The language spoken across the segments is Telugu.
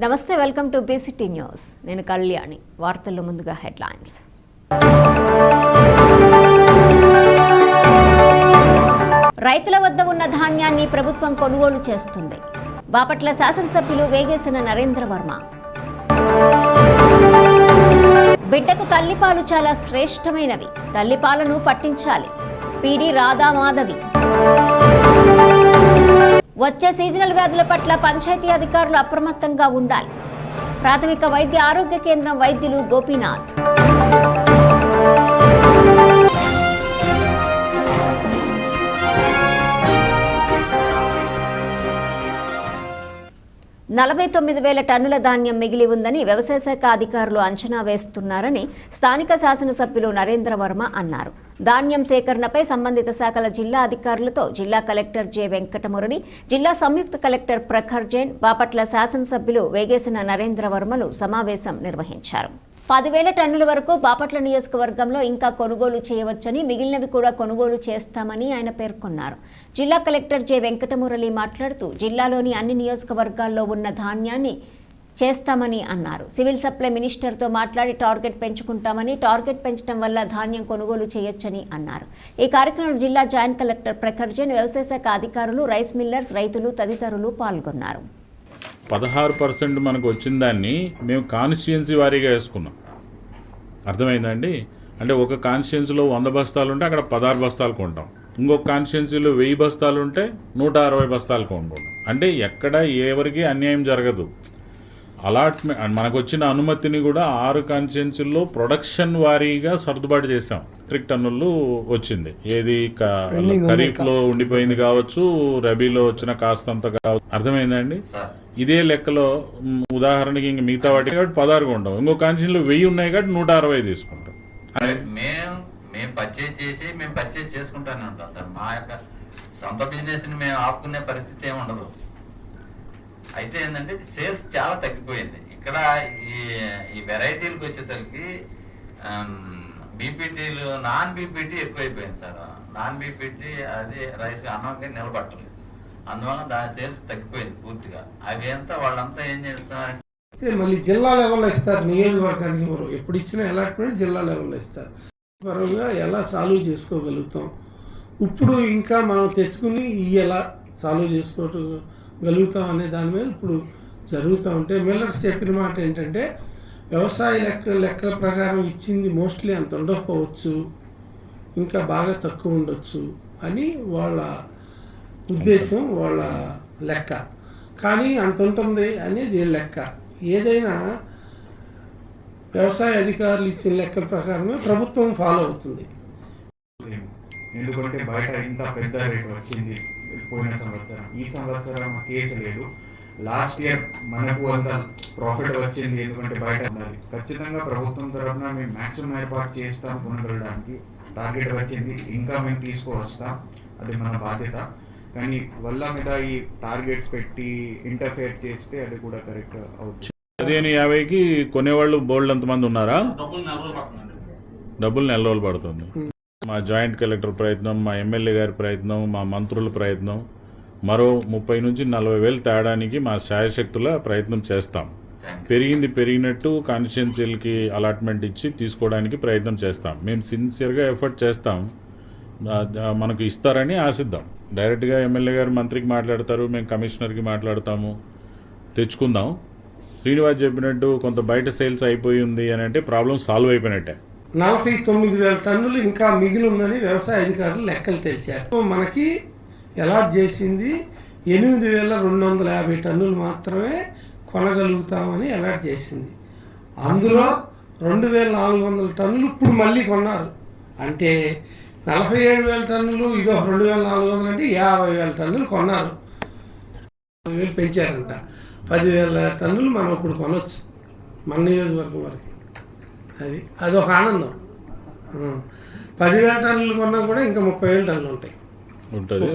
నమస్తే, వెల్కమ్ టు బీసీటీ న్యూస్. నేను కళ్యాణి. వార్తల్లో ముందుగా హెడ్లైన్స్. రైతుల వద్ద ఉన్న ధాన్యాన్ని ప్రభుత్వం కొనుగోలు చేస్తుంది. బాపట్ల శాసనసభ్యులు వేగేసిన నరేంద్ర వర్మ. బిడ్డకు తల్లిపాలు చాలా శ్రేష్టమైనవి, తల్లిపాలను పట్టించాలి. పీడి రాధామాధవి. వచ్చే సీజనల్ వ్యాధుల పట్ల పంచాయతీ అధికారులు అప్రమత్తంగా ఉండాలి. ప్రాథమిక వైద్య ఆరోగ్య కేంద్రం వైద్యులు గోపీనాథ్. నలభై 9,000 టన్నుల ధాన్యం మిగిలి ఉందని వ్యవసాయ శాఖ అధికారులు అంచనా వేస్తున్నారని స్థానిక శాసనసభ్యులు నరేంద్ర వర్మ అన్నారు. ధాన్యం సేకరణపై సంబంధిత శాఖల జిల్లా అధికారులతో జిల్లా కలెక్టర్ జె వెంకటమురళి, జిల్లా సంయుక్త కలెక్టర్ ప్రఖర్ జైన్, బాపట్ల శాసనసభ్యులు వేగేసిన నరేంద్ర వర్మలు సమావేశం నిర్వహించారు. 10,000 టన్నుల వరకు బాపట్ల నియోజకవర్గంలో ఇంకా కొనుగోలు చేయవచ్చని, మిగిలినవి కూడా కొనుగోలు చేస్తామని ఆయన పేర్కొన్నారు. జిల్లా కలెక్టర్ జె వెంకటమురళి మాట్లాడుతూ జిల్లాలోని అన్ని నియోజకవర్గాల్లో ఉన్న ధాన్యాన్ని చేస్తామని అన్నారు. సివిల్ సప్లై మినిస్టర్తో మాట్లాడి టార్గెట్ పెంచుకుంటామని, టార్గెట్ పెంచడం వల్ల ధాన్యం కొనుగోలు చేయొచ్చని అన్నారు. ఈ కార్యక్రమంలో జిల్లా జాయింట్ కలెక్టర్ ప్రఖర్ జైన్, వ్యవసాయ శాఖ అధికారులు, రైస్ మిల్లర్స్, రైతులు తదితరులు పాల్గొన్నారు. 16% మనకు వచ్చిన దాన్ని మేము కాన్స్టిట్యుయెన్సీ వారీగా వేసుకున్నాం. అర్థమైందండి? అంటే ఒక కాన్స్టిట్యుయెన్సీలో 100 బస్తాలు ఉంటే అక్కడ 16 బస్తాలు కొంటాం. ఇంకొక కాన్స్టిట్యుయెన్సీలో 1000 బస్తాలు ఉంటే 160 బస్తాలు కొనుక్కుంటాం. అంటే ఎక్కడ ఎవరికి అన్యాయం జరగదు. అలాట్మెంట్ మనకు వచ్చిన అనుమతిని కూడా 6 కాన్స్టిట్యుయెన్సీల్లో ప్రొడక్షన్ వారీగా సర్దుబాటు చేసాం. మెట్రిక్ టన్నులు వచ్చింది. ఏది ఖరీఫ్లో ఉండిపోయింది కావచ్చు, రబీలో వచ్చిన కాస్తంత కావచ్చు. అర్థమైందండి? ఇదే లెక్కలో ఉదాహరణకి ఇంక మిగతా వాటి కాబట్టి 16 కొంటాం. ఇంకో కాన్స్టిట్యుయెన్సీలో 1000 ఉన్నాయి కాబట్టి 160 తీసుకుంటాం. మేము పర్చేజ్ చేసుకుంటానే ఉంటాం సార్. మా యొక్క సొంత బిజినెస్ ని మేము ఆపుకునే పరిస్థితి ఏమి ఉండదు. అయితే ఏంటంటే సేల్స్ చాలా తగ్గిపోయింది. ఇక్కడ ఈ వెరైటీలకు వచ్చేసరికి బీపీటీలు, నాన్ బీపీటీ ఎక్కువైపోయింది సార్. నాన్ బీపీటీ అది రైస్ అన్నంగా నిలబట్టలేదు. అందువల్ల దాని సేల్స్ తగ్గిపోయింది పూర్తిగా. అవి అంతా వాళ్ళంతా ఏం చేస్తున్నారంటే మళ్ళీ జిల్లా లెవెల్లో ఇస్తారు. నియోజకవర్గానికి ఎప్పుడు ఇచ్చిన అలాట్మెంట్ జిల్లా లెవెల్లో ఇస్తారు. పరంగా ఎలా సాల్వ్ చేసుకోగలుగుతాం, ఇప్పుడు ఇంకా మనం తెచ్చుకుని ఎలా సాల్వ్ చేసుకోగలుగుతాం అనే దాని మీద ఇప్పుడు జరుగుతూ ఉంటే, మిల్లర్స్ చెప్పిన మాట ఏంటంటే వ్యవసాయ లెక్కల ప్రకారం ఇచ్చింది మోస్ట్లీ అంత ఉండకపోవచ్చు, ఇంకా బాగా తక్కువ ఉండొచ్చు అని వాళ్ళ ఉద్దేశం, వాళ్ళ లెక్క. కానీ అంత ఉంటుంది అనేది లెక్క. ఏదైనా వ్యవసాయ అధికారులు ఇచ్చిన లెక్కల ప్రకారమే ప్రభుత్వం ఫాలో అవుతుంది. ఎందుకంటే బయట ఇంత పెద్ద రేట్ వచ్చింది పోయిన సంవత్సరం, ఈ సంవత్సరం కేసు లేదు. లాస్ట్ ఇయర్ మనకు అంత ప్రాఫిట్ వచ్చింది ఎందుకంటే బయట ఉన్నది. ఖచ్చితంగా ప్రభుత్వం తరఫున మేము మ్యాక్సిమం ఏర్పాటు చేస్తాం కొనగలడానికి. టార్గెట్ వచ్చింది, ఇంకా మేము తీసుకువస్తాం, అది మన బాధ్యత. కానీ వల్ల మీద ఈ టార్గెట్స్ పెట్టి ఇంటర్ఫేర్ చేస్తే అది కూడా కరెక్ట్ అవుతుంది. 1550కి కొనేవాళ్ళు బోల్డ్ అంతమంది ఉన్నారా? డబ్బులు నెల రోజులు పడుతుంది. మా జాయింట్ కలెక్టర్ ప్రయత్నం, మా ఎమ్మెల్యే గారి ప్రయత్నం, మా మంత్రుల ప్రయత్నం, మరో 30 నుంచి 40 వేలు తేడానికి మా శాయశక్తుల ప్రయత్నం చేస్తాం. పెరిగినట్టు కాన్స్టిట్యుయెన్సీలకి అలాట్మెంట్ ఇచ్చి తీసుకోవడానికి ప్రయత్నం చేస్తాం. మేము సిన్సియర్గా ఎఫర్ట్ చేస్తాం. మనకు ఇస్తారని ఆశిద్దాం. డైరెక్ట్గా ఎమ్మెల్యే గారు మంత్రికి మాట్లాడతారు, మేము కమిషనర్కి మాట్లాడతాము, తెచ్చుకుందాం. శ్రీనివాస్ చెప్పినట్టు కొంత బయట సేల్స్ అయిపోయి ఉంది అని అంటే ప్రాబ్లం సాల్వ్ అయిపోయినట్టే. 49,000 టన్నులు ఇంకా మిగిలి ఉందని వ్యవసాయ అధికారులు లెక్కలు తెచ్చారు. మనకి అలాట్ చేసింది 8,250 టన్నులు మాత్రమే కొనగలుగుతామని అలాట్ చేసింది. అందులో 2,400 టన్నులు ఇప్పుడు మళ్ళీ కొన్నారు. అంటే 47,000 టన్నులు, ఇదో 2,400 అంటే 50,000 టన్నులు కొన్నారు. 10,000 పెంచారంట. 10,000 టన్నులు మనం ఇప్పుడు కొనవచ్చు మన నియోజకవర్గం వరకు. అదొక ఆనందం. 10,000 టన్నులు కొన్నా కూడా ఇంకా 30,000 టన్నులు ఉంటాయి. ఉంటుంది.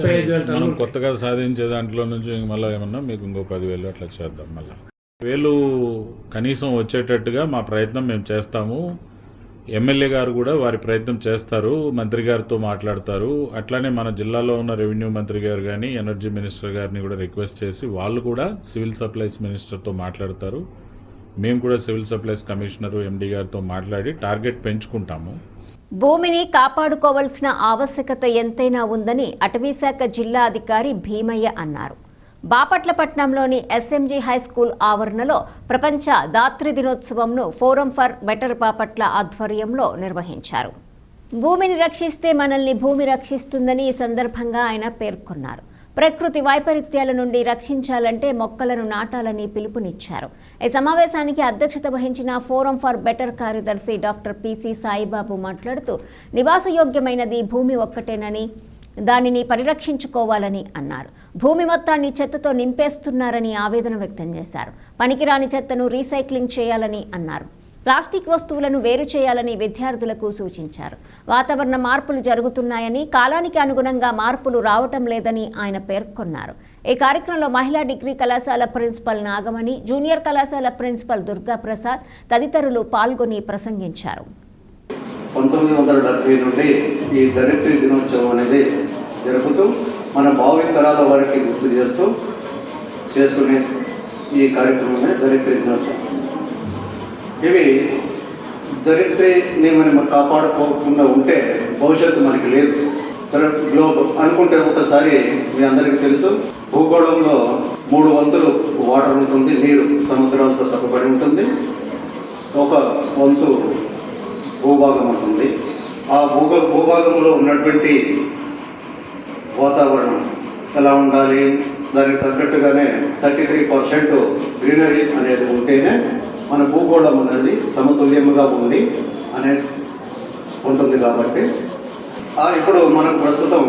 మనం కొత్తగా సాధించే దాంట్లో నుంచి మళ్ళీ ఏమన్నా మీకు ఇంకో 10,000 అట్లా చేద్దాం. మళ్ళీ 1,000 కనీసం వచ్చేటట్టుగా మా ప్రయత్నం మేము చేస్తాము. ఎమ్మెల్యే గారు కూడా వారి ప్రయత్నం చేస్తారు, మంత్రి గారితో మాట్లాడతారు. అట్లానే మన జిల్లాలో ఉన్న రెవెన్యూ మంత్రి గారు కానీ ఎనర్జీ మినిస్టర్ గారిని కూడా రిక్వెస్ట్ చేసి వాళ్ళు కూడా సివిల్ సప్లైస్ మినిస్టర్తో మాట్లాడతారు. మేము కూడా సివిల్ సప్లైస్ కమిషనర్ ఎండి గారితో మాట్లాడి టార్గెట్ పెంచుకుంటాము. భూమిని కాపాడుకోవాల్సిన ఆవశ్యకత ఎంతైనా ఉందని అటవీశాఖ జిల్లా అధికారి భీమయ్య అన్నారు. బాపట్లపట్నంలోని ఎస్ఎంజీ హైస్కూల్ ఆవరణలో ప్రపంచ దాత్రి దినోత్సవంను ఫోరం ఫర్ బెటర్ బాపట్ల ఆధ్వర్యంలో నిర్వహించారు. భూమిని రక్షిస్తే మనల్ని భూమి రక్షిస్తుందని ఈ సందర్భంగా ఆయన పేర్కొన్నారు. ప్రకృతి వైపరీత్యాల నుండి రక్షించాలంటే మొక్కలను నాటాలని పిలుపునిచ్చారు. ఈ సమావేశానికి అధ్యక్షత వహించిన ఫోరం ఫర్ బెటర్ కార్యదర్శి డాక్టర్ పిసి సాయిబాబు మాట్లాడుతూ నివాసయోగ్యమైనది భూమి ఒక్కటేనని దానిని పరిరక్షించుకోవాలని అన్నారు. భూమి మొత్తాన్ని చెత్తతో నింపేస్తున్నారని ఆవేదన వ్యక్తం చేశారు. పనికిరాని చెత్తను రీసైక్లింగ్ చేయాలని అన్నారు. ప్లాస్టిక్ వస్తువులను వేరు చేయాలని విద్యార్థులకు సూచించారు. వాతావరణ మార్పులు జరుగుతున్నాయని, కాలానికి అనుగుణంగా మార్పులు రావటం లేదని ఆయన పేర్కొన్నారు. ఈ కార్యక్రమంలో మహిళా డిగ్రీ కళాశాల ప్రిన్సిపల్ నాగమణి, జూనియర్ కళాశాల ప్రిన్సిపల్ దుర్గాప్రసాద్ తదితరులు పాల్గొని ప్రసంగించారు. 1970 నుండి ఈ ధరిత్రి దినోత్సవం అనేది జరుపుతూ మన భావి తరాల వారికి గుర్తు చేస్తూ చేసుకునే ఈ కార్యక్రమమే ధరిత్రి దినోత్సవం. ఇవి ధరిత్రిని మనం కాపాడుకోకుండా ఉంటే భవిష్యత్తు మనకి లేదు. గ్లోబ్ అనుకుంటే ఒకసారి మీ అందరికీ తెలుసు, భూగోళంలో 3 వంతులు వాటర్ ఉంటుంది, నీరు సముద్రాలతో కప్పబడి ఉంటుంది, 1 వంతు భూభాగం ఉంటుంది. ఆ భూభాగంలో ఉన్నటువంటి వాతావరణం ఎలా ఉండాలి, దానికి తగ్గట్టుగానే 33% గ్రీనరీ అనేది ఉంటేనే మన భూగోళం అనేది సమతుల్యముగా ఉంది అనేది ఉంటుంది. కాబట్టి ఇప్పుడు మనకు ప్రస్తుతం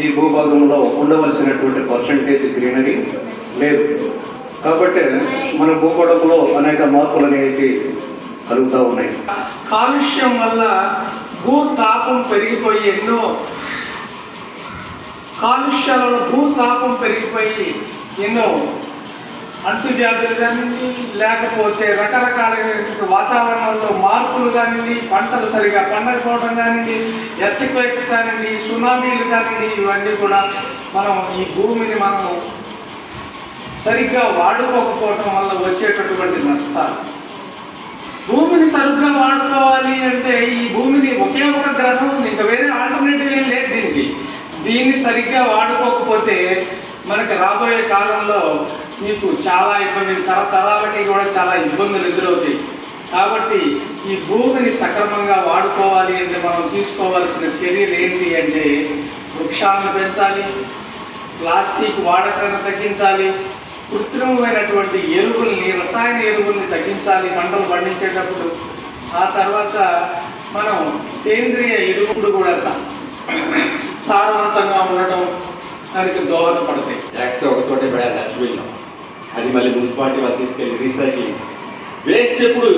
ఈ భూభాగంలో ఉండవలసినటువంటి పర్సంటేజ్ గ్రీనరీ లేదు. కాబట్టి మన భూగోళంలో అనేక మార్పులు అనేవి కలుగుతూ ఉన్నాయి. కాలుష్యం వల్ల భూతాపం పెరిగిపోయి ఎన్నో అంటువ్యాధులు కానివ్వండి, లేకపోతే రకరకాలైన వాతావరణంలో మార్పులు కానివ్వండి, పంటలు సరిగా పండకపోవడం కానివ్వండి, ఎర్త్క్వేక్స్ కానివ్వండి, సునామీలు కానివ్వండి, ఇవన్నీ కూడా మనం ఈ భూమిని సరిగ్గా వాడుకోకపోవడం వల్ల వచ్చేటటువంటి నష్టాలు. భూమిని సరిగ్గా వాడుకోవాలి అంటే ఈ భూమిని ఒకే ఒక గ్రహం ఉంది, ఇంకా వేరే ఆల్టర్నేటివ్ ఏం లేదు దీన్ని సరిగ్గా వాడుకోకపోతే మనకి రాబోయే కాలంలో మీకు చాలా ఇబ్బందులు, తరతరాలకి కూడా చాలా ఇబ్బందులు ఎదురవుతాయి. కాబట్టి ఈ భూమిని సక్రమంగా వాడుకోవాలి అంటే మనం తీసుకోవాల్సిన చర్యలు ఏంటి అంటే వృక్షాలను పెంచాలి, ప్లాస్టిక్ వాడకాన్ని తగ్గించాలి, కృత్రిమమైనటువంటి ఎరువుల్ని, రసాయన ఎరువుల్ని తగ్గించాలి పంటలు పండించేటప్పుడు. ఆ తర్వాత మనం సేంద్రియ ఎరువులు కూడా సారవంతంగా ఉండటం దానికి దోహదపడతాయి. యాక్ట్ ఒక చోట పడాలి డస్ట్బిన్, అది మళ్ళీ మున్సిపాలిటీ వాళ్ళు తీసుకెళ్ళి రీసైక్లింగ్. వేస్ట్ ఎప్పుడు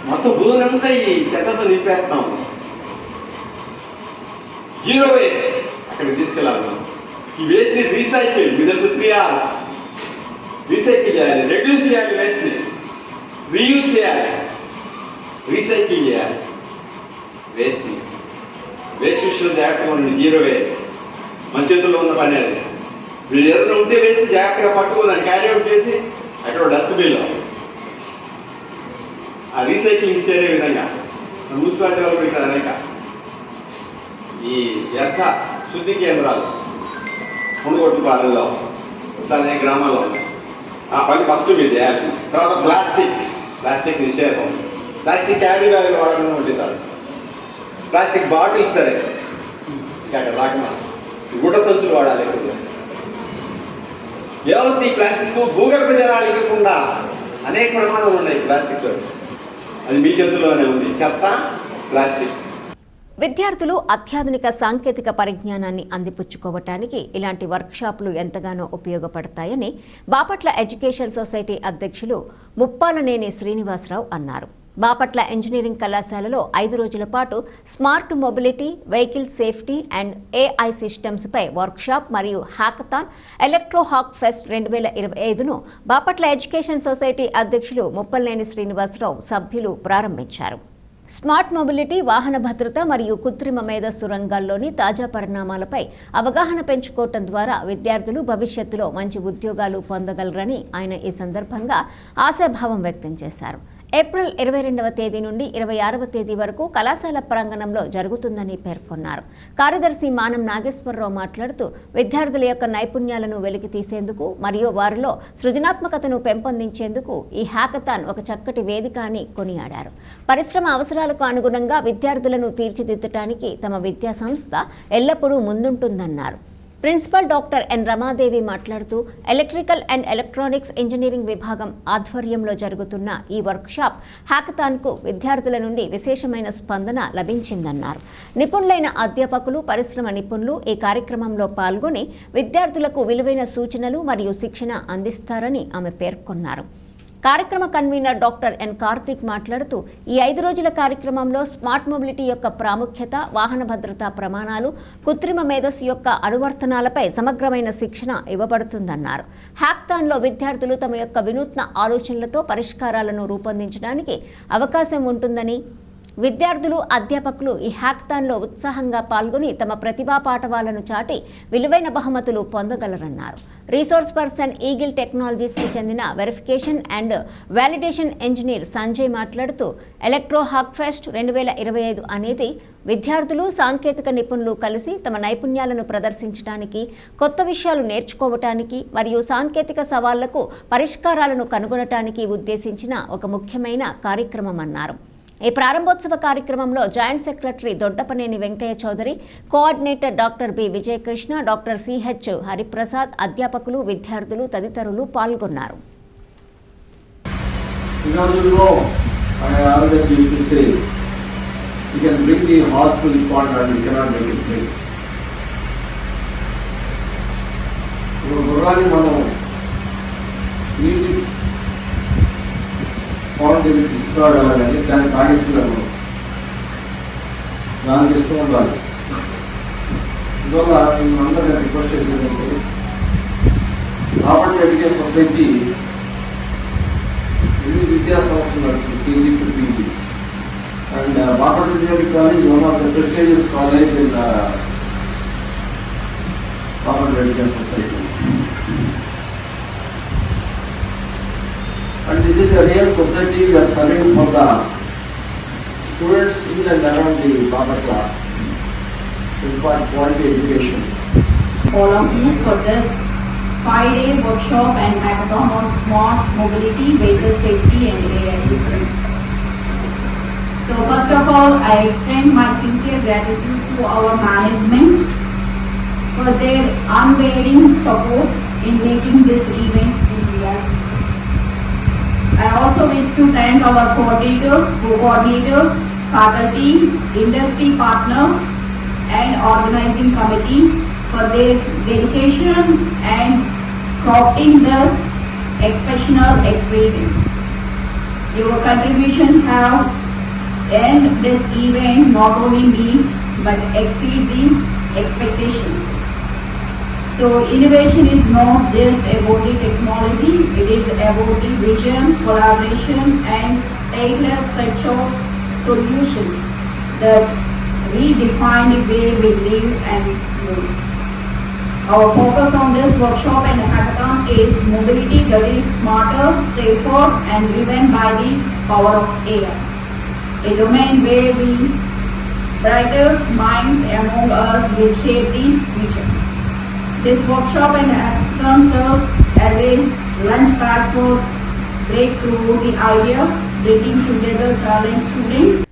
మొత్తం భూమి అంతా ఈ చెత్తతో నింపేస్తాం. జీరో వేస్ట్ అక్కడికి తీసుకెళ్ళాలి. ఈ వేస్ట్ని రీసైకిల్ విత్ 3 hours రీసైకిల్ చేయాలి, రెడ్యూస్ చేయాలి, వేస్ట్ని రీయూజ్ చేయాలి, రీసైకిల్ చేయాలి. వేస్ట్ విషయంలో జాగ్రత్తగా ఉంది. జీరో వేస్ట్ మన చేతుల్లో ఉన్న పని అది. మీరు ఏదైనా ఉంటే వేస్ట్ జాగ్రత్తగా పట్టుకో, దాన్ని క్యారీ అవుట్ చేసి అక్కడ డస్ట్బిన్లో ఆ రీసైక్లింగ్ చేసే విధంగా మున్సిపాలిటీ వాళ్ళు పెట్టారు. అనేక ఈ వ్యర్థ శుద్ధి కేంద్రాలు ముందుకొట్టు పాలనలో ఇట్లా అనేక గ్రామాల్లో ఉన్నాయి. ఆ పని ఫస్ట్ మీరు చేయాల్సింది. తర్వాత ప్లాస్టిక్ నిషేధం, ప్లాస్టిక్ క్యారీ బ్యాగులు వాడడం ఉంటుంది, ప్లాస్టిక్ బాటిల్స్ సరే అక్కడ లాగా గుడ్డ సంచులు వాడాలి. ఏమవుతుంది, ఈ ప్లాస్టిక్ భూగర్భ జలాలు ఇవ్వకుండా అనేక ప్రమాదాలు ఉన్నాయి. ప్లాస్టిక్ అది మీ చేతుల్లోనే ఉంది, చెత్త ప్లాస్టిక్. విద్యార్థులు అత్యాధునిక సాంకేతిక పరిజ్ఞానాన్ని అందిపుచ్చుకోవటానికి ఇలాంటి వర్క్షాపులు ఎంతగానో ఉపయోగపడతాయని బాపట్ల ఎడ్యుకేషన్ సొసైటీ అధ్యక్షులు ముప్పాలనేని శ్రీనివాసరావు అన్నారు. బాపట్ల ఇంజనీరింగ్ కళాశాలలో 5 రోజుల పాటు smart mobility, vehicle safety and AI సిస్టమ్స్పై వర్క్షాప్ మరియు హ్యాకథాన్ ఎలక్ట్రో హాక్ ఫెస్ట్ 2025ను బాపట్ల ఎడ్యుకేషన్ సొసైటీ అధ్యక్షులు ముప్పలనేని శ్రీనివాసరావు సభ్యులు ప్రారంభించారు. స్మార్ట్ మొబిలిటీ, వాహన భద్రత మరియు కృత్రిమ మేధస్సు రంగాల్లోని తాజా పరిణామాలపై అవగాహన పెంచుకోవటం ద్వారా విద్యార్థులు భవిష్యత్తులో మంచి ఉద్యోగాలు పొందగలరని ఆయన ఈ సందర్భంగా ఆశాభావం వ్యక్తం చేశారు. ఏప్రిల్ 22వ తేదీ నుండి 26వ తేదీ వరకు కళాశాల ప్రాంగణంలో జరుగుతుందని పేర్కొన్నారు. కార్యదర్శి మానం నాగేశ్వరరావు మాట్లాడుతూ విద్యార్థుల యొక్క నైపుణ్యాలను వెలికి తీసేందుకు మరియు వారిలో సృజనాత్మకతను పెంపొందించేందుకు ఈ హ్యాకథాన్ ఒక చక్కటి వేదిక అని కొనియాడారు. పరిశ్రమ అవసరాలకు అనుగుణంగా విద్యార్థులను తీర్చిదిద్దటానికి తమ విద్యా సంస్థ ఎల్లప్పుడూ ముందుంటుందన్నారు. ప్రిన్సిపల్ డాక్టర్ ఎన్ రమాదేవి మాట్లాడుతూ ఎలక్ట్రికల్ అండ్ ఎలక్ట్రానిక్స్ ఇంజనీరింగ్ విభాగం ఆధ్వర్యంలో జరుగుతున్న ఈ వర్క్షాప్ హ్యాకథాన్కు విద్యార్థుల నుండి విశేషమైన స్పందన లభించిందన్నారు. నిపుణులైన అధ్యాపకులు, పరిశ్రమ నిపుణులు ఈ కార్యక్రమంలో పాల్గొని విద్యార్థులకు విలువైన సూచనలు మరియు శిక్షణ అందిస్తారని ఆమె పేర్కొన్నారు. కార్యక్రమ కన్వీనర్ డాక్టర్ ఎన్ కార్తిక్ మాట్లాడుతూ ఈ 5 రోజుల కార్యక్రమంలో స్మార్ట్ మొబిలిటీ యొక్క ప్రాముఖ్యత, వాహన భద్రతా ప్రమాణాలు, కృత్రిమ మేధస్సు యొక్క అనువర్తనాలపై సమగ్రమైన శిక్షణ ఇవ్వబడుతుందన్నారు. హ్యాకథాన్లో విద్యార్థులు తమ యొక్క వినూత్న ఆలోచనలతో పరిష్కారాలను రూపొందించడానికి అవకాశం ఉంటుందని, విద్యార్థులు, అధ్యాపకులు ఈ హ్యాకథాన్లో ఉత్సాహంగా పాల్గొని తమ ప్రతిభా పాఠవాలను చాటి విలువైన బహుమతులు పొందగలరన్నారు. రీసోర్స్ పర్సన్ ఈగిల్ టెక్నాలజీస్కి చెందిన verification and validation engineer Sanjay మాట్లాడుతూ ఎలక్ట్రో హాక్ ఫెస్ట్ 2025 అనేది విద్యార్థులు, సాంకేతిక నిపుణులు కలిసి తమ నైపుణ్యాలను ప్రదర్శించడానికి, కొత్త విషయాలు నేర్చుకోవటానికి మరియు సాంకేతిక సవాళ్లకు పరిష్కారాలను కనుగొనటానికి ఉద్దేశించిన ఒక ముఖ్యమైన కార్యక్రమం అన్నారు. ఈ ప్రారంభోత్సవ కార్యక్రమంలో joint secretary Doddapaneni Venkaiah Chowdary, coordinator doctor B Vijayakrishna, doctor CH Hariprasad, అధ్యాపకులు, విద్యార్థులు తదితరులు పాల్గొన్నారు. తీసుకోవడాలని దాన్ని పాటించలేము, దానికి ఇష్టం ఉండాలి. ఇందువల్ల మేము అందరినీ రిక్వెస్ట్ చేసేదంటే రాబర్ట్ ఎడ్యుకేషన్ సొసైటీ ఎన్ని విద్యా సంస్థలు KG to PG and Robert engineering college one of the prestigious college in Robert education society. And this is a real society we are serving for the students in and around the Babakla to provide quality education. All of you for this 5-day workshop and hackathon on smart mobility, vehicle safety and AI assistance. So first of all, I extend my sincere gratitude to our management for their unwavering support in making this event a reality. I also wish to thank our coordinators, co-coordinators, faculty, industry partners and organizing committee for their dedication and crafting this exceptional experience. Your contribution have earned this event not only meet but exceed the expectations. So innovation is not just about the technology, it is about the vision, collaboration and tailored set of solutions that redefine the way we live and move. Our focus on this workshop and hackathon is mobility that is smarter, safer and driven by the power of AI. A domain where the brightest minds among us will shape the future. This workshop and hackathon serves as a launchpad for breakthrough the ideas, bringing together talent students.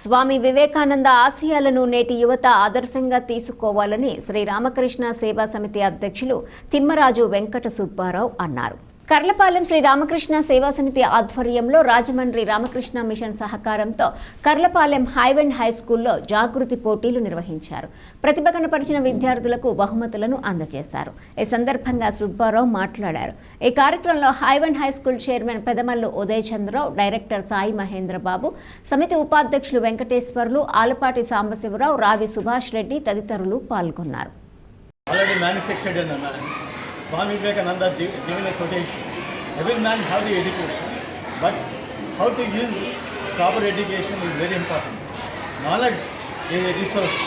Swami Vivekananda ఆశయాలను నేటి యువత ఆదర్శంగా తీసుకోవాలని శ్రీ రామకృష్ణ సేవా సమితి అధ్యక్షులు తిమ్మరాజు వెంకట సుబ్బారావు అన్నారు. కర్లపాలెం శ్రీ రామకృష్ణ సేవా సమితి ఆధ్వర్యంలో రాజమండ్రి రామకృష్ణ మిషన్ సహకారంతో కర్లపాలెం హైవెండ్ హై స్కూల్లో జాగృతి పోటీలు నిర్వహించారు. ప్రతిభ కనపరిచిన విద్యార్థులకు బహుమతులను అందజేశారు. ఈ సందర్భంగా సుబ్బారావు మాట్లాడారు. ఈ కార్యక్రమంలో హైవెండ్ high school chairman Pedamallu Uday Chandrarao, director Sai Mahendrababu, సమితి ఉపాధ్యక్షులు వెంకటేశ్వర్లు, ఆలపాటి సాంబశివరావు, రావి సుభాష్ రెడ్డి తదితరులు పాల్గొన్నారు. Swami Vivekananda given a quotation, every man have the education, but how to use proper education is very important. Knowledge is a resource.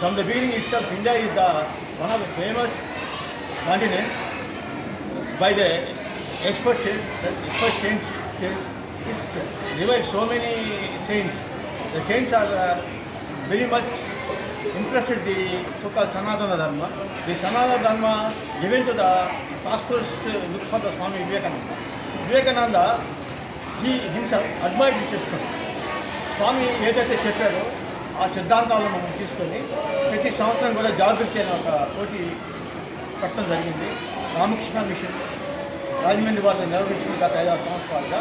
From the beginning itself, India is one of the famous continent. By the expert says, this revived so many saints. The saints are very much interested in the so-called Sanatana Dharma. The Sanatana Dharma given to the prosperous look for the Swami Vivekananda. Vivekananda, he himself admired the system. స్వామి ఏదైతే చెప్పారో ఆ సిద్ధాంతాలను మనం తీసుకొని ప్రతి సంవత్సరం కూడా జాగృతి అనే ఒక పోటీ పెట్టడం జరిగింది. రామకృష్ణ మిషన్ రాజమండ్రి వారిని నిర్వహించిన గత 5-6 సంవత్సరాలుగా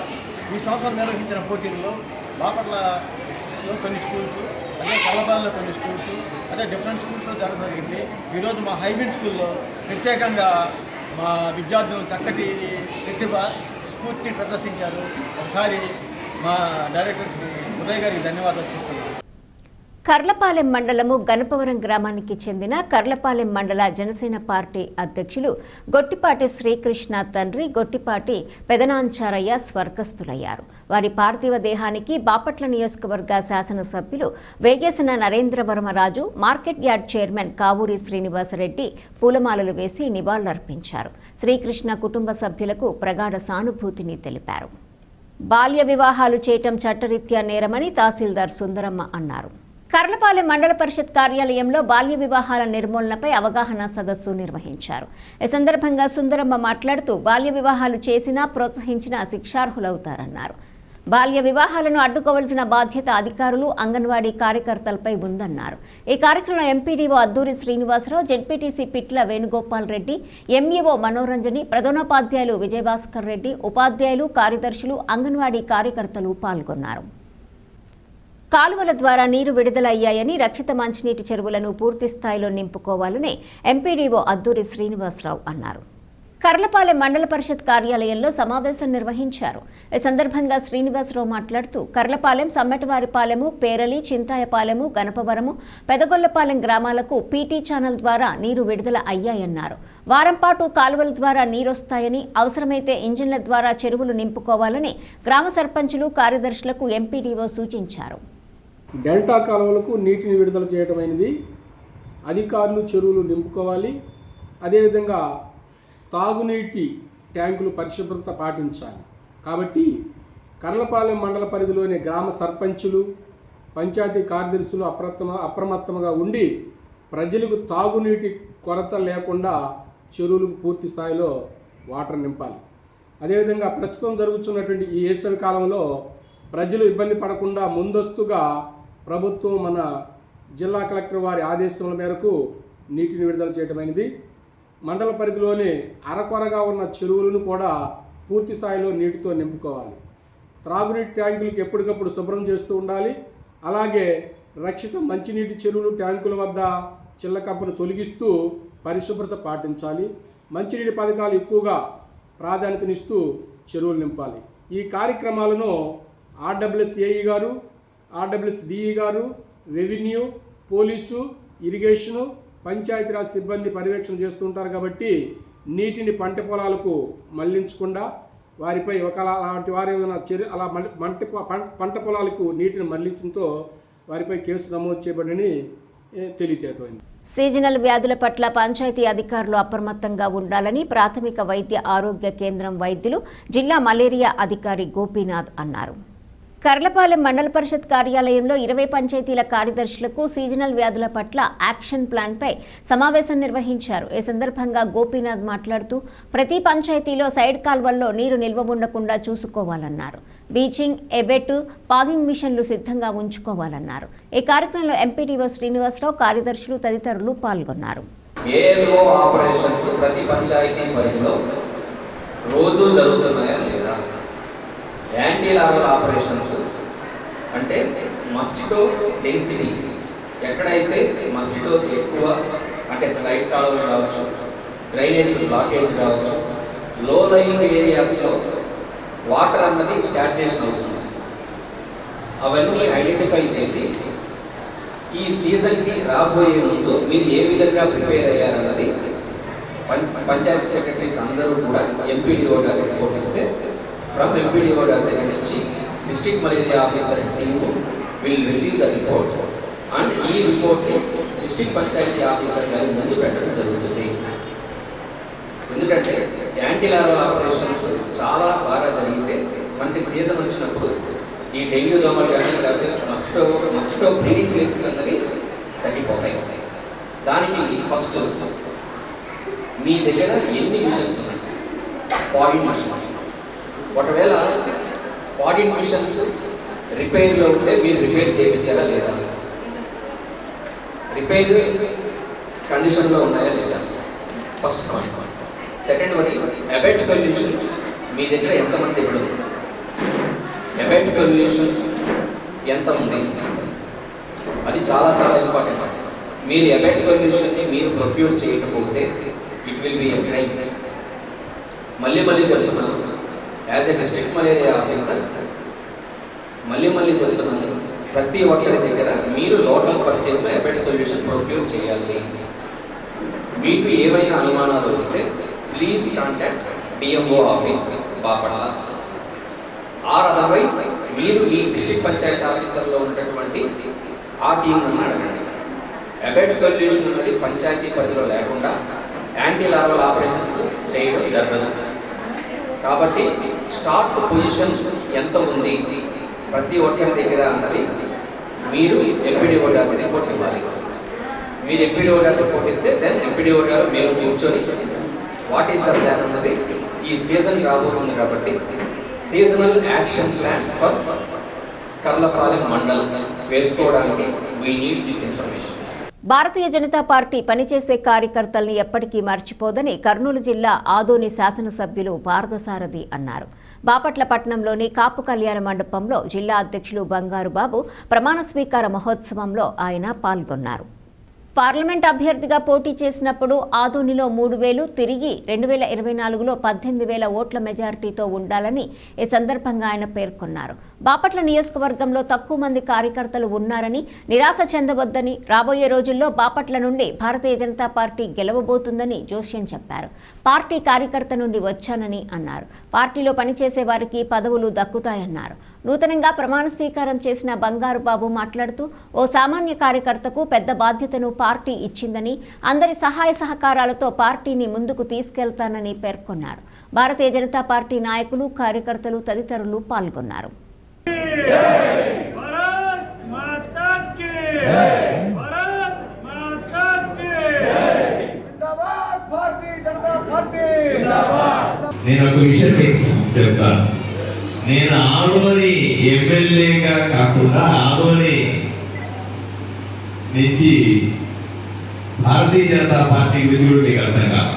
ఈ సంవత్సరం నిర్వహించిన పోటీల్లో బాపట్లలో కొన్ని స్కూల్స్, అదే కలబాల్లో కొన్ని స్కూల్స్, అదే డిఫరెంట్ స్కూల్స్లో జరగడం జరిగింది. ఈరోజు మా హైబ్రిడ్ స్కూల్లో ప్రత్యేకంగా మా విద్యార్థులు చక్కటి ప్రతిభ స్ఫూర్తి ప్రదర్శించారు. ఒకసారి మా డైరెక్టర్ శ్రీ ఉదయ్ గారికి ధన్యవాదాలు చెప్తున్నాను. కర్లపాలెం మండలము గణపవరం గ్రామానికి చెందిన కర్లపాలెం మండల జనసేన పార్టీ అధ్యక్షులు గొట్టిపాటి శ్రీకృష్ణ తండ్రి గొట్టిపాటి పెదనాంచారయ్య స్వర్గస్థులయ్యారు. వారి పార్థివ దేహానికి బాపట్ల నియోజకవర్గ శాసనసభ్యులు Vegesina Narendravarmaraju, market yard chairman Kavuri Srinivasareddy పూలమాలలు వేసి నివాళులర్పించారు. శ్రీకృష్ణ కుటుంబ సభ్యులకు ప్రగాఢ సానుభూతిని తెలిపారు. బాల్య వివాహాలు చేయటం చట్టరీత్యా నేరమని తహసీల్దార్ సుందరమ్మ అన్నారు. కర్లపాలెం మండల పరిషత్ కార్యాలయంలో బాల్య వివాహాల నిర్మూలనపై అవగాహన సదస్సు నిర్వహించారు. ఈ సందర్భంగా సుందరమ్మ మాట్లాడుతూ బాల్య వివాహాలు చేసినా ప్రోత్సహించినా శిక్షార్హులవుతారన్నారు. బాల్య వివాహాలను అడ్డుకోవాల్సిన బాధ్యత అధికారులు, అంగన్వాడీ కార్యకర్తలపై ఉందన్నారు. ఈ కార్యక్రమంలో ఎంపీడీఓ అద్దూరి శ్రీనివాసరావు, జెడ్పీటీసీ పిట్ల వేణుగోపాల్ రెడ్డి, ఎంఈఓ మనోరంజని, ప్రధానోపాధ్యాయులు విజయభాస్కర్ రెడ్డి, ఉపాధ్యాయులు, కార్యదర్శులు, అంగన్వాడీ కార్యకర్తలు పాల్గొన్నారు. కాలువల ద్వారా నీరు విడుదల అయ్యాయని, రక్షిత మంచినీటి చెరువులను పూర్తి స్థాయిలో నింపుకోవాలని ఎంపీడీఓ అద్దూరి శ్రీనివాసరావు అన్నారు. కర్లపాలెం మండల పరిషత్ కార్యాలయంలో సమావేశం నిర్వహించారు. ఈ సందర్భంగా శ్రీనివాసరావు మాట్లాడుతూ కర్లపాలెం, సమ్మెటవారిపాలెము, పేరలి, చింతాయపాలెము, గణపవరము, పెదగొల్లపాలెం గ్రామాలకు పీటీ ఛానల్ ద్వారా నీరు విడుదల అయ్యాయన్నారు. వారం పాటు కాలువల ద్వారా నీరొస్తాయని, అవసరమైతే ఇంజిన్ల ద్వారా చెరువులు నింపుకోవాలని గ్రామ సర్పంచులు, కార్యదర్శులకు ఎంపీడీఓ సూచించారు. డెల్టా కాలువలకు నీటిని విడుదల చేయడమైనది. అధికారులు చెరువులు నింపుకోవాలి. అదేవిధంగా తాగునీటి ట్యాంకులు పరిశుభ్రత పాటించాలి. కాబట్టి కర్లపాలెం మండల పరిధిలోని గ్రామ సర్పంచులు, పంచాయతీ కార్యదర్శులు అప్రమత్తంగా ఉండి ప్రజలకు తాగునీటి కొరత లేకుండా చెరువులకు పూర్తి స్థాయిలో వాటర్ నింపాలి. అదేవిధంగా ప్రస్తుతం జరుగుతున్నటువంటి ఈ వేసవి కాలంలో ప్రజలు ఇబ్బంది పడకుండా ముందస్తుగా ప్రభుత్వం మన జిల్లా కలెక్టర్ వారి ఆదేశాల మేరకు నీటిని విడుదల చేయడమైనది. మండల పరిధిలోని అరకొరగా ఉన్న చెరువులను కూడా పూర్తి స్థాయిలో నీటితో నింపుకోవాలి. త్రాగునీటి ట్యాంకులకు ఎప్పటికప్పుడు శుభ్రం చేస్తూ ఉండాలి. అలాగే రక్షిత మంచినీటి చెరువులు, ట్యాంకుల వద్ద చిల్లకప్పను తొలగిస్తూ పరిశుభ్రత పాటించాలి. మంచినీటి పథకాలు ఎక్కువగా ప్రాధాన్యతనిస్తూ చెరువులు నింపాలి. ఈ కార్యక్రమాలను ఆర్డబ్ల్యూఎస్ఏఈ గారు, ఆర్డబ్ల్యూఎస్డిఈ గారు, రెవెన్యూ, పోలీసు, ఇరిగేషను, పంచాయతీరాజ్ సిబ్బంది పర్యవేక్షణ చేస్తూ ఉంటారు. కాబట్టి నీటిని పంట పొలాలకు మళ్లించకుండా వారిపై అలాంటి వారు ఏమైనా అలా పంట పొలాలకు నీటిని మళ్లించడంతో వారిపై కేసు నమోదు చేయబడని తెలియజేయబడింది. సీజనల్ వ్యాధుల పట్ల పంచాయతీ అధికారులు అప్రమత్తంగా ఉండాలని ప్రాథమిక వైద్య ఆరోగ్య కేంద్రం వైద్యులు, జిల్లా మలేరియా అధికారి గోపీనాథ్ అన్నారు. కర్లపాలెం మండల పరిషత్ కార్యాలయంలో 20 పంచాయతీల కార్యదర్శులకు సీజనల్ వ్యాధుల పట్ల యాక్షన్ ప్లాన్పై సమావేశం నిర్వహించారు. ఈ సందర్భంగా గోపీనాథ్ మాట్లాడుతూ ప్రతి పంచాయతీలో సైడ్ కాల్వల్లో నీరు నిల్వ ఉండకుండా చూసుకోవాలన్నారు. బీచింగ్, ఎబెట్, పాగింగ్ మిషన్లు సిద్ధంగా ఉంచుకోవాలన్నారు. ఈ కార్యక్రమంలో ఎంపీడీఓ శ్రీనివాసరావు, కార్యదర్శులు తదితరులు పాల్గొన్నారు. ఏఎల్ఓ ఆపరేషన్స్ ప్రతి పంచాయతీ పరిధిలో రోజు జరుగుతున్నాయా లేదా? యాంటీ లార్వల్ ఆపరేషన్స్ అంటే మస్కిటో డెన్సిటీ, ఎక్కడైతే మస్కిటోస్ ఎక్కువ అంటే స్లైడ్ కాలువలు కావచ్చు, డ్రైనేజ్ బ్లాకేజ్ కావచ్చు, లో లయింగ్ ఏరియాస్లో వాటర్ అన్నది స్టాగ్నేషన్ అవుతుంది. అవన్నీ ఐడెంటిఫై చేసి ఈ సీజన్కి రాబోయే ముందు మీరు ఏ విధంగా ప్రిపేర్ అయ్యారన్నది పంచాయతీ సెక్రటరీస్ అందరూ కూడా ఎంపీడీఓ గారికి రిపోర్ట్ ఇస్తే ఫ్రమ్ ఎంపీడీఓ గారి దగ్గర నుంచి district malaria officer team will receive the report and ఈ రిపోర్ట్ని డిస్ట్రిక్ట్ పంచాయతీ ఆఫీసర్ గారి ముందు పెట్టడం జరుగుతుంది. ఎందుకంటే యాంటీ లార్వల్ ఆపరేషన్స్ చాలా బాగా జరిగితే మనకి సీజన్ వచ్చినప్పుడు ఈ డెంగ్యూ దోమలు కానీ లేకపోతే మస్కిటో బ్రీడింగ్ ప్లేసెస్ అన్నవి తగ్గిపోతాయి. దానికి ఫస్ట్ మీ దగ్గర ఎన్ని మిషన్స్ ఉన్నాయి? 14 మిషన్స్. ఒకవేళ 14 మిషన్స్ రిపేర్లో ఉంటే మీరు రిపేర్ చేయించారా లేదా? రిపేర్ కండిషన్లో ఉన్నాయా లేదా? First point. Second one is a better solution. మీ దగ్గర ఎంతమంది ఇప్పుడు అబెట్ సొల్యూషన్ ఎంత ఉంది? అది చాలా చాలా ఇంపార్టెంట్. మీరు అబెట్ సొల్యూషన్ని మీరు ప్రొక్యూర్ చేయకపోతే it will be a crime. మళ్ళీ చెప్తున్నాను, as a district malaria officer మళ్ళీ చెప్తున్నాను, ప్రతి ఒక్కరి దగ్గర మీరు లోకల్ పర్చేస్లో అబెట్ సొల్యూషన్ ప్రొక్యూర్ చేయాలి. మీకు ఏమైనా అనుమానాలు వస్తే please contact DMO office Bapatla or otherwise మీరు ఈ డిస్ట్రిక్ట్ పంచాయతీ ఆఫీసర్లో ఉన్నటువంటి ఆ టీంను అడగండి. అబెట్ సొల్యూషన్ అనేది పంచాయతీ పరిధిలో లేకుండా యాంటీ లార్వల్ ఆపరేషన్స్ చేయడం జరగదు. కాబట్టి స్టాక్ పొజిషన్ ఎంత ఉంది ప్రతి ఒక్కరి దగ్గర అన్నది మీరు ఎంపీడీఓ గారికి రిపోర్ట్ ఇవ్వాలి. మీరు ఎంపీడీఓ గారికి రిపోర్ట్ ఇస్తే దెన్ ఎంపీడీఓ గారు మేము కూర్చొని వాట్ ఈస్ ద ప్లాన్ అన్నది, ఈ సీజన్ రాబోతుంది కాబట్టి seasonal action plan for Karlapalem mandal వేసుకోవడానికి we need this information. Bharatiya Janata Party పనిచేసే కార్యకర్తల్ని ఎప్పటికీ మర్చిపోదని కర్నూలు జిల్లా ఆదోని శాసనసభ్యులు పార్థసారథి అన్నారు. బాపట్ల పట్టణంలోని కాపు కళ్యాణ మండపంలో జిల్లా అధ్యక్షులు బంగారు బాబు ప్రమాణ స్వీకార మహోత్సవంలో ఆయన పాల్గొన్నారు. పార్లమెంట్ అభ్యర్థిగా పోటీ చేసినప్పుడు ఆదోనిలో 3,000 తిరిగి 2024లో 18,000 ఓట్ల మెజారిటీతో ఉండాలని ఈ సందర్భంగా ఆయన పేర్కొన్నారు. బాపట్ల నియోజకవర్గంలో తక్కువ మంది కార్యకర్తలు ఉన్నారని, నిరాశ చెందవద్దని, రాబోయే రోజుల్లో బాపట్ల నుండి భారతీయ జనతా పార్టీ గెలవబోతుందని జోస్యం చెప్పారు. పార్టీ కార్యకర్త నుండి వచ్చానని అన్నారు. పార్టీలో పనిచేసే వారికి పదవులు దక్కుతాయన్నారు. నూతనంగా ప్రమాణ స్వీకారం చేసిన బంగారు బాబు మాట్లాడుతూ, ఓ సామాన్య కార్యకర్తకు పెద్ద బాధ్యతను పార్టీ ఇచ్చిందని, అందరి సహాయ సహకారాలతో పార్టీని ముందుకు తీసుకెళ్తానని పేర్కొన్నారు. భారతీయ జనతా పార్టీ నాయకులు, కార్యకర్తలు తదితరులు పాల్గొన్నారు. నేను ఒక విషయం చెప్తాను. నేను ఆదోని ఎమ్మెల్యేగా కాకుండా ఆదోని నుంచి భారతీయ జనతా పార్టీ గురించి కూడా మీకు అర్థం కాదు.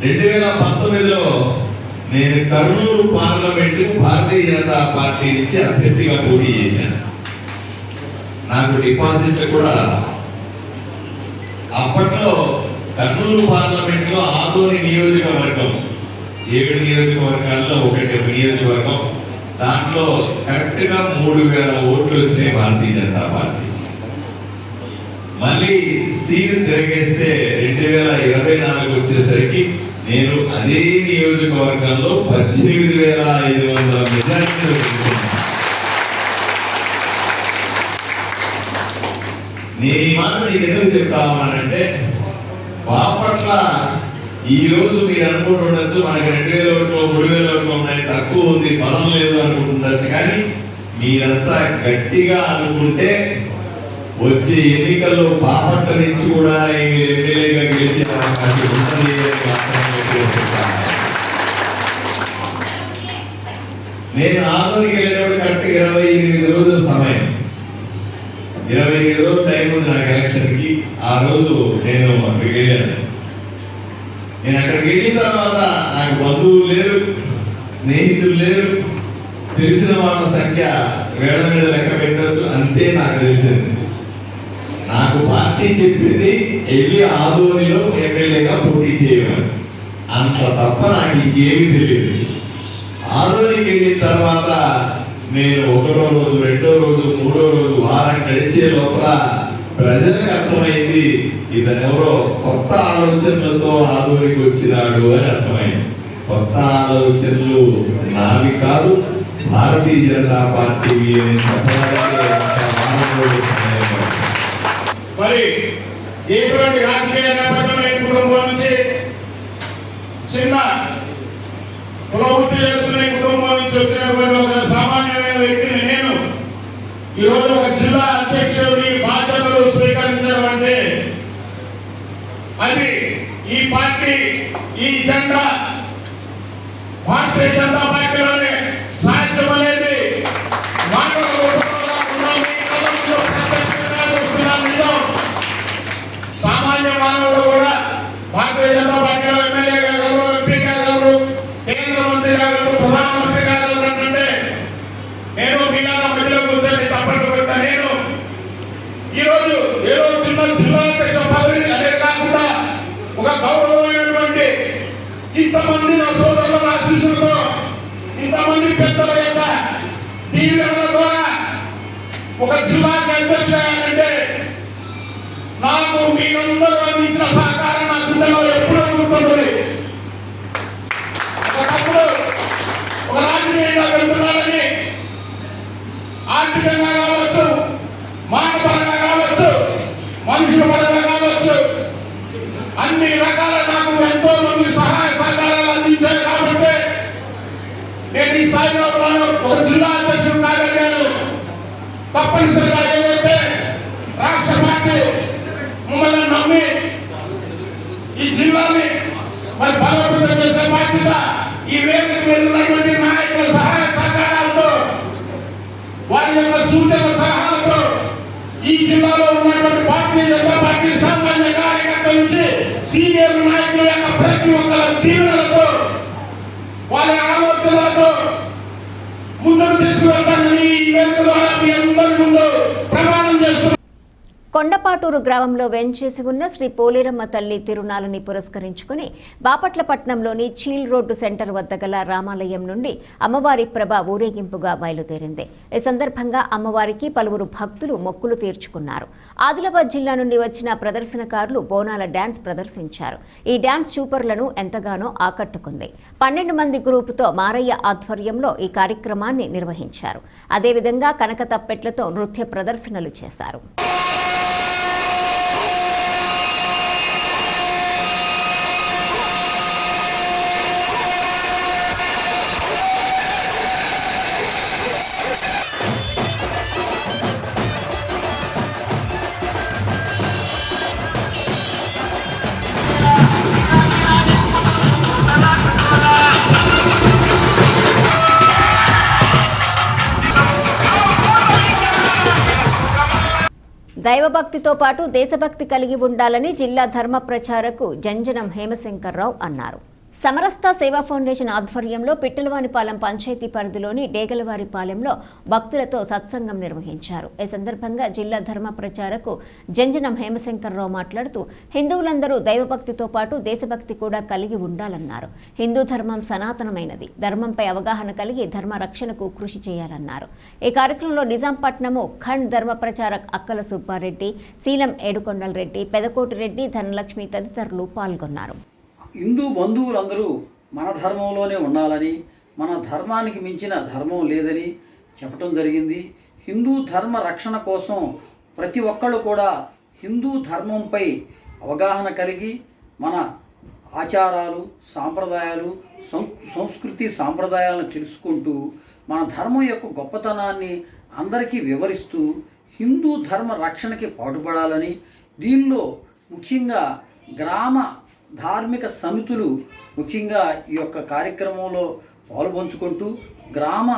2019లో నేను కర్నూలు పార్లమెంటుకు భారతీయ జనతా పార్టీ నుంచి అభ్యర్థిగా పోటీ చేశాను. నాకు డిపాజిట్లు కూడా అప్పట్లో కర్నూలు పార్లమెంట్లో ఆదోని నియోజకవర్గం 7 నియోజకవర్గాల్లో ఒకటి నియోజకవర్గం, దాంట్లో కరెక్ట్గా 3,000 ఓట్లు వచ్చినాయి భారతీయ జనతా పార్టీ. మళ్ళీ సీట్ తిరిగేస్తే 2024 వచ్చేసరికి నేను అదే నియోజకవర్గంలో 18,500 మెజారిటీతో గెలుచుకున్నాను. నేను ఈ మాట నీకు ఎందుకు చెప్తా ఉన్నానంటే, బాపట్ల ఈ రోజు మీరు అనుకుంటుండొచ్చు మనకి 2,000 ఓట్లు 3,000 ఓట్లు ఉన్నాయి, తక్కువ ఉంది, బలం లేదు అనుకుంటుండొచ్చు. కానీ మీరంతా గట్టిగా అనుకుంటే వచ్చే ఎన్నికల్లో బాపట్ల నుంచి కూడా మీరు ఎమ్మెల్యేగా గెలిచే అవకాశం ఉన్నది. నేను ఆదోనికి వెళ్ళినప్పుడు కరెక్ట్ 28 రోజుల సమయం, 28 రోజులు టైం ఉంది నాకు ఎలక్షన్కి. ఆ రోజు నేను అక్కడికి వెళ్ళాను. నేను అక్కడికి వెళ్ళిన తర్వాత నాకు బంధువులు లేరు, స్నేహితులు లేరు, తెలిసిన వాళ్ళ సంఖ్య వేల మీద లెక్క పెట్టవచ్చు, అంతే నాకు తెలిసింది. నాకు పార్టీ చెప్పింది వెళ్ళి ఆదోనిలో ఎమ్మెల్యేగా పోటీ చేయమని, అంత తప్ప నాకు ఇంకేమీ తెలియదు. ఆదోనికి వెళ్ళిన తర్వాత నేను 1వ రోజు 2వ రోజు 3వ రోజు వారం గడిచే లోపల ప్రజలకు అర్థమైంది ఇతనెవరో కొత్త ఆలోచనలతో ఆదోనికి వచ్చినాడు అని అర్థమైంది. కొత్త ఆలోచనలు నావి కాదు, భారతీయ జనతా పార్టీ మరి ఎటువంటి రాజకీయ నేపథ్యం కుటుంబం నుంచి చిన్న కులవృత్తి చేస్తున్న కుటుంబం నుంచి వచ్చినటువంటి ఒక సామాన్యమైన వ్యక్తిని నేను ఈరోజు ఒక జిల్లా అధ్యక్షుడి బాధ్యతలు స్వీకరించడం అంటే అది ఈ పార్టీ ఈ జెండా భారతీయ జనతా పార్టీలోనే సాధ్యం అనేది సామాన్య మానవుడు కూడా భారతీయ జనతా పార్టీలో ఎమ్మెల్యే కాగలరు, ఎంపీ కాగలరు, కేంద్ర మంత్రి కాగలరు, ప్రధానమంత్రి కాగలరు అంటే నేను మీలాగా మధ్యలో కూర్చొని తప్పట్టు పెడతా. నేను ఈరోజు ఏదో చిన్న జిల్లా అధ్యక్ష పదవి అదే కాకుండా ఒక గౌరవమైనటువంటి ఇంతమంది నా సోదరుల ఆశీస్సులతో ఇంతమంది పెద్దల యొక్క దీవెనల ద్వారా ఒక జిల్లాకి అధ్యక్షుడంటే నాకు మీరందరూ అందించిన సహకారం నా గుండెలో ఎప్పుడూ గుర్తుంటుంది. ఒకప్పుడు ఒక రాజకీయంగా వెళ్తున్నానని ఆర్థికంగా కావచ్చు, మాట పరంగా కావచ్చు, మనుషుల పరంగా కావచ్చు, అన్ని రకాల నాకు ఎంతో మంది సహాయ సహకారాలు అందించారు. కాబట్టి నేను ఈ స్థాయిలో ఒక జిల్లా అధ్యక్షుడు కాగలిగాను. తప్పనిసరిగా ఏదైతే రాష్ట్ర పార్టీ మమ్మల్ని నమ్మి ఈ జిల్లాని మరి బలోపేతం చేసే బాధ్యత ఈ వేదిక మీద ఉన్నటువంటి నాయకుల సహాయ సహకారాలతో, వారి యొక్క సూచన సలహాలతో ఈ జిల్లాలో ఉన్నటువంటి భారతీయ జనతా పార్టీ సామాన్య కార్యకర్తల నుంచి సీనియర్ నాయకుల యొక్క ప్రతి ఒక్కల దీవెనలతో వారి ఆలోచనలతో ముందుకు తీసుకువెళ్తానని ఈ వేదిక ద్వారా మీ అందరి ముందు ప్రమాణం చేస్తున్నారు. కొండపాటూరు గ్రామంలో వేంచేసి ఉన్న శ్రీ పోలేరమ్మ తల్లి తిరునాళ్ళని పురస్కరించుకుని బాపట్ల పట్టణంలోని చీల్ రోడ్డు సెంటర్ వద్ద గల రామాలయం నుండి అమ్మవారి ప్రభ ఊరేగింపుగా బయలుదేరింది. ఈ సందర్భంగా అమ్మవారికి పలువురు భక్తులు మొక్కులు తీర్చుకున్నారు. ఆదిలాబాద్ జిల్లా నుండి వచ్చిన ప్రదర్శనకారులు బోనాల డ్యాన్స్ ప్రదర్శించారు. ఈ డ్యాన్స్ చూపర్లను ఎంతగానో ఆకట్టుకుంది. 12 మంది గ్రూపుతో మారయ్య ఆధ్వర్యంలో ఈ కార్యక్రమాన్ని నిర్వహించారు. అదేవిధంగా కనక తప్పెట్లతో నృత్య ప్రదర్శనలు చేశారు. దైవభక్తితో పాటు దేశభక్తి కలిగి ఉండాలని జిల్లా ధర్మ ప్రచారకు జంజనం హేమశంకర్రావు అన్నారు. సమరస్త సేవా ఫౌండేషన్ ఆధ్వర్యంలో పిట్టలవానిపాలెం పంచాయతీ పరిధిలోని డేగలవారిపాలెంలో భక్తులతో సత్సంగం నిర్వహించారు. ఈ సందర్భంగా జిల్లా ధర్మ ప్రచారకు జంజనం హేమశంకర్రావు మాట్లాడుతూ హిందువులందరూ దైవభక్తితో పాటు దేశభక్తి కూడా కలిగి ఉండాలన్నారు. హిందూ ధర్మం సనాతనమైనది. ధర్మంపై అవగాహన కలిగి ధర్మ రక్షణకు కృషి చేయాలన్నారు. ఈ కార్యక్రమంలో నిజాంపట్నము ఖండ్ ధర్మ ప్రచారక్ అక్కల సుబ్బారెడ్డి, శీలం ఏడుకొండల రెడ్డి, పెదకోటి రెడ్డి, ధనలక్ష్మి తదితరులు పాల్గొన్నారు. హిందూ బంధువులందరూ మన ధర్మంలోనే ఉండాలని, మన ధర్మానికి మించిన ధర్మం లేదని చెప్పడం జరిగింది. హిందూ ధర్మ రక్షణ కోసం ప్రతి ఒక్కళ్ళు కూడా హిందూ ధర్మంపై అవగాహన కలిగి మన ఆచారాలు, సాంప్రదాయాలు, సంస్కృతి సాంప్రదాయాలను తెలుసుకుంటూ మన ధర్మం యొక్క గొప్పతనాన్ని అందరికీ వివరిస్తూ హిందూ ధర్మ రక్షణకి పాటుపడాలని, దీనిలో ముఖ్యంగా గ్రామ ధార్మిక సమితులు ముఖ్యంగా ఈ యొక్క కార్యక్రమంలో పాల్పంచుకుంటూ గ్రామ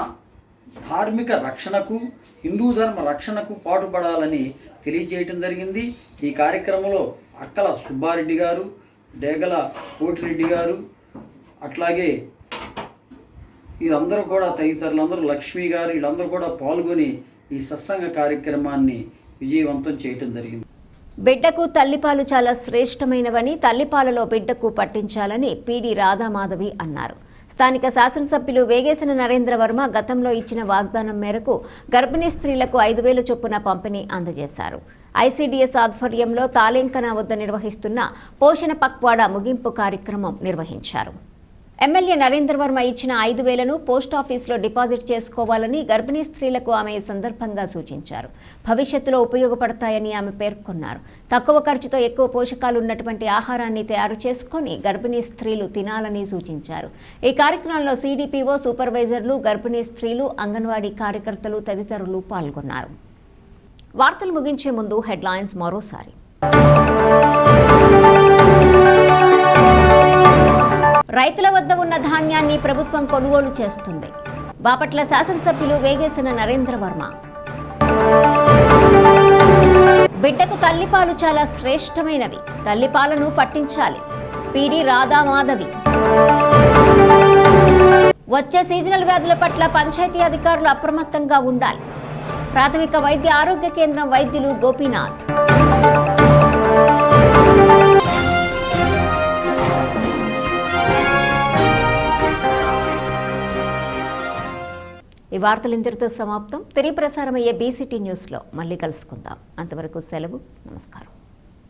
ధార్మిక రక్షణకు, హిందూ ధర్మ రక్షణకు పాటుపడాలని తెలియజేయటం జరిగింది. ఈ కార్యక్రమంలో అక్కల సుబ్బారెడ్డి గారు, డేగల కోటిరెడ్డి గారు, అట్లాగే వీరందరూ కూడా తదితరులందరూ, లక్ష్మి గారు, వీళ్ళందరూ కూడా పాల్గొని ఈ సత్సంగ కార్యక్రమాన్ని విజయవంతం చేయటం జరిగింది. బిడ్డకు తల్లిపాలు చాలా శ్రేష్టమైనవని, తల్లిపాలలో బిడ్డకు పట్టించాలని పీడి రాధామాధవి అన్నారు. స్థానిక శాసనసభ్యులు వేగేసిన నరేంద్ర వర్మ గతంలో ఇచ్చిన వాగ్దానం మేరకు గర్భిణీ స్త్రీలకు 5,000 చొప్పున పంపిణీ అందజేశారు. ఐసీడీఎస్ ఆధ్వర్యంలో తాలేంకన వద్ద నిర్వహిస్తున్న పోషణ పక్వాడా ముగింపు కార్యక్రమం నిర్వహించారు. ఎమ్మెల్యే నరేంద్ర వర్మ ఇచ్చిన 5,000ను పోస్టాఫీసులో డిపాజిట్ చేసుకోవాలని గర్భిణీ స్త్రీలకు ఆమె ఈ సందర్భంగా సూచించారు. భవిష్యత్తులో ఉపయోగపడతాయని ఆమె పేర్కొన్నారు. తక్కువ ఖర్చుతో ఎక్కువ పోషకాలు ఉన్నటువంటి ఆహారాన్ని తయారు చేసుకొని గర్భిణీ స్త్రీలు తినాలని సూచించారు. ఈ కార్యక్రమంలో సిడిపిఓ, సూపర్వైజర్లు, గర్భిణీ స్త్రీలు, అంగన్వాడీ కార్యకర్తలు తదితరులు పాల్గొన్నారు. వార్తలు ముగించే ముందు హెడ్లైన్స్ మరోసారి. రైతుల వద్ద ఉన్న ధాన్యాన్ని ప్రభుత్వం కొనుగోలు చేస్తుంది. బాపట్ల శాసనసభ్యులు వేగేసిన నరేంద్ర వర్మ. బిడ్డకు తల్లిపాలు చాలా శ్రేష్టమైనవి, తల్లిపాలను పట్టించాలి. పిడి రాధామాధవి. వచ్చే సీజనల్ వ్యాధుల పట్ల పంచాయతీ అధికారులు అప్రమత్తంగా ఉండాలి. ప్రాథమిక వైద్య ఆరోగ్య కేంద్రం వైద్యులు గోపీనాథ్. ఈ వార్తలు ఇంతటితో సమాప్తం. తిరిగి ప్రసారమయ్యే బీసీటీ న్యూస్లో మళ్ళీ కలుసుకుందాం. అంతవరకు సెలవు. నమస్కారం.